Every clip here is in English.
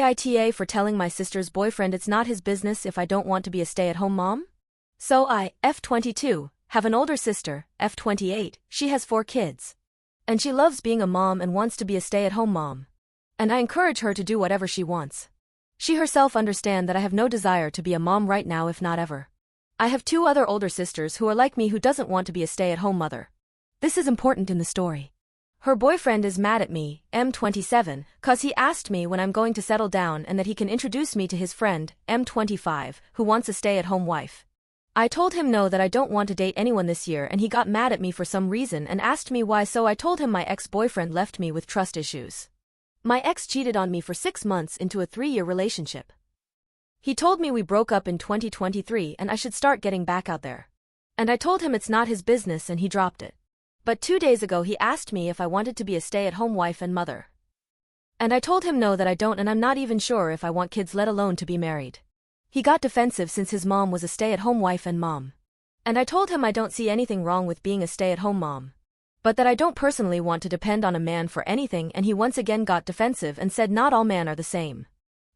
AITA for telling my sister's boyfriend it's not his business if I don't want to be a stay-at-home mom? So I, F22, have an older sister, F28, she has 4 kids. And she loves being a mom and wants to be a stay-at-home mom. And I encourage her to do whatever she wants. She herself understands that I have no desire to be a mom right now, if not ever. I have 2 other older sisters who are like me, who doesn't want to be a stay-at-home mother. This is important in the story. Her boyfriend is mad at me, M27, cause he asked me when I'm going to settle down and that he can introduce me to his friend, M25, who wants a stay-at-home wife. I told him no, that I don't want to date anyone this year, and he got mad at me for some reason and asked me why, so I told him my ex-boyfriend left me with trust issues. My ex cheated on me for 6 months into a 3-year relationship. He told me we broke up in 2023 and I should start getting back out there. And I told him it's not his business and he dropped it. But 2 days ago he asked me if I wanted to be a stay-at-home wife and mother. And I told him no, that I don't, and I'm not even sure if I want kids, let alone to be married. He got defensive since his mom was a stay-at-home wife and mom. And I told him I don't see anything wrong with being a stay-at-home mom. But that I don't personally want to depend on a man for anything, and he once again got defensive and said not all men are the same.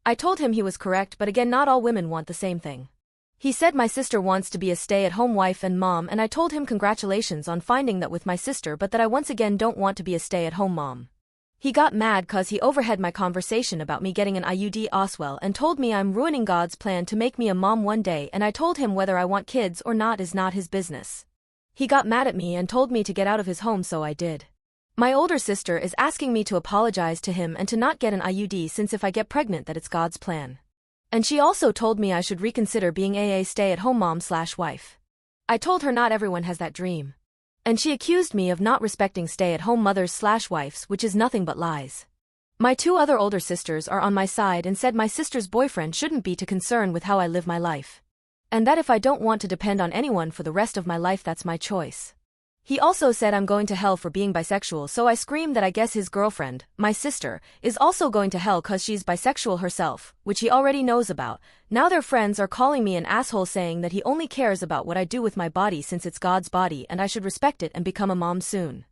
I told him he was correct, but again not all women want the same thing. He said my sister wants to be a stay-at-home wife and mom, and I told him congratulations on finding that with my sister, but that I once again don't want to be a stay-at-home mom. He got mad cause he overheard my conversation about me getting an IUD Oswell and told me I'm ruining God's plan to make me a mom one day, and I told him whether I want kids or not is not his business. He got mad at me and told me to get out of his home, so I did. My older sister is asking me to apologize to him and to not get an IUD, since if I get pregnant that it's God's plan. And she also told me I should reconsider being a stay-at-home mom/wife. I told her not everyone has that dream. And she accused me of not respecting stay-at-home mothers/wives, which is nothing but lies. My 2 other older sisters are on my side and said my sister's boyfriend shouldn't be too concerned with how I live my life. And that if I don't want to depend on anyone for the rest of my life, that's my choice. He also said I'm going to hell for being bisexual, so I screamed that I guess his girlfriend, my sister, is also going to hell cause she's bisexual herself, which he already knows about. Now their friends are calling me an asshole, saying that he only cares about what I do with my body since it's God's body and I should respect it and become a mom soon.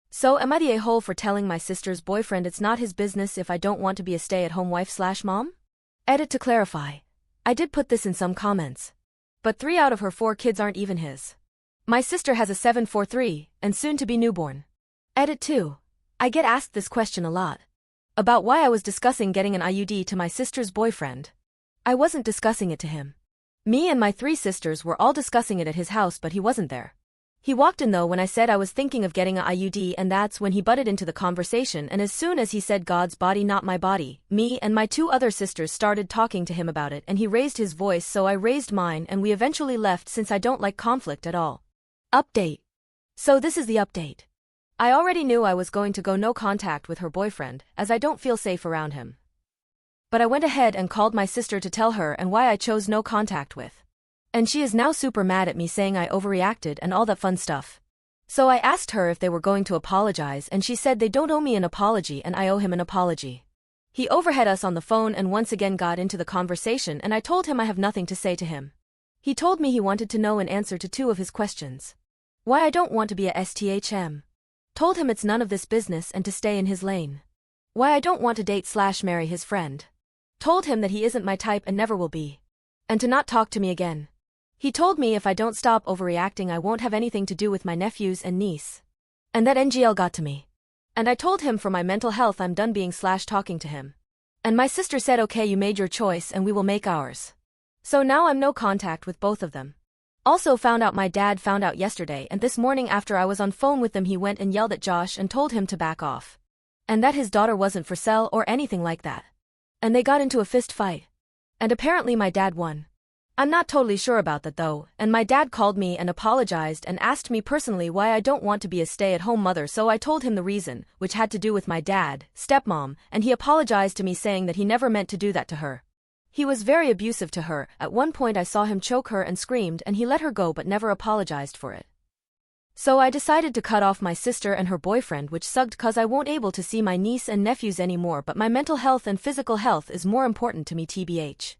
So am I the a-hole for telling my sister's boyfriend it's not his business if I don't want to be a stay-at-home wife/mom? Edit to clarify. I did put this in some comments. But 3 out of her 4 kids aren't even his. My sister has a 743, and soon-to-be newborn. Edit 2. I get asked this question a lot. About why I was discussing getting an IUD to my sister's boyfriend. I wasn't discussing it to him. Me and my 3 sisters were all discussing it at his house, but he wasn't there. He walked in though when I said I was thinking of getting an IUD, and that's when he butted into the conversation, and as soon as he said God's body not my body, me and my 2 other sisters started talking to him about it, and he raised his voice, so I raised mine, and we eventually left since I don't like conflict at all. Update. So this is the update. I already knew I was going to go no contact with her boyfriend, as I don't feel safe around him. But I went ahead and called my sister to tell her and why I chose no contact with. And she is now super mad at me, saying I overreacted and all that fun stuff. So I asked her if they were going to apologize, and she said they don't owe me an apology and I owe him an apology. He overheard us on the phone and once again got into the conversation, and I told him I have nothing to say to him. He told me he wanted to know an answer to 2 of his questions. Why I don't want to be a STHM. Told him it's none of this business and to stay in his lane. Why I don't want to date/marry his friend. Told him that he isn't my type and never will be. And to not talk to me again. He told me if I don't stop overreacting I won't have anything to do with my nephews and niece. And that NGL got to me. And I told him for my mental health I'm done being/talking to him. And my sister said okay, you made your choice and we will make ours. So now I'm no contact with both of them. Also found out my dad found out yesterday, and this morning after I was on phone with them he went and yelled at Josh and told him to back off. And that his daughter wasn't for sale or anything like that. And they got into a fist fight. And apparently my dad won. I'm not totally sure about that though, and my dad called me and apologized and asked me personally why I don't want to be a stay-at-home mother, so I told him the reason, which had to do with my dad, stepmom, and he apologized to me saying that he never meant to do that to her. He was very abusive to her. At one point I saw him choke her and screamed, and he let her go but never apologized for it. So I decided to cut off my sister and her boyfriend, which sucked cause I won't able to see my niece and nephews anymore, but my mental health and physical health is more important to me, TBH.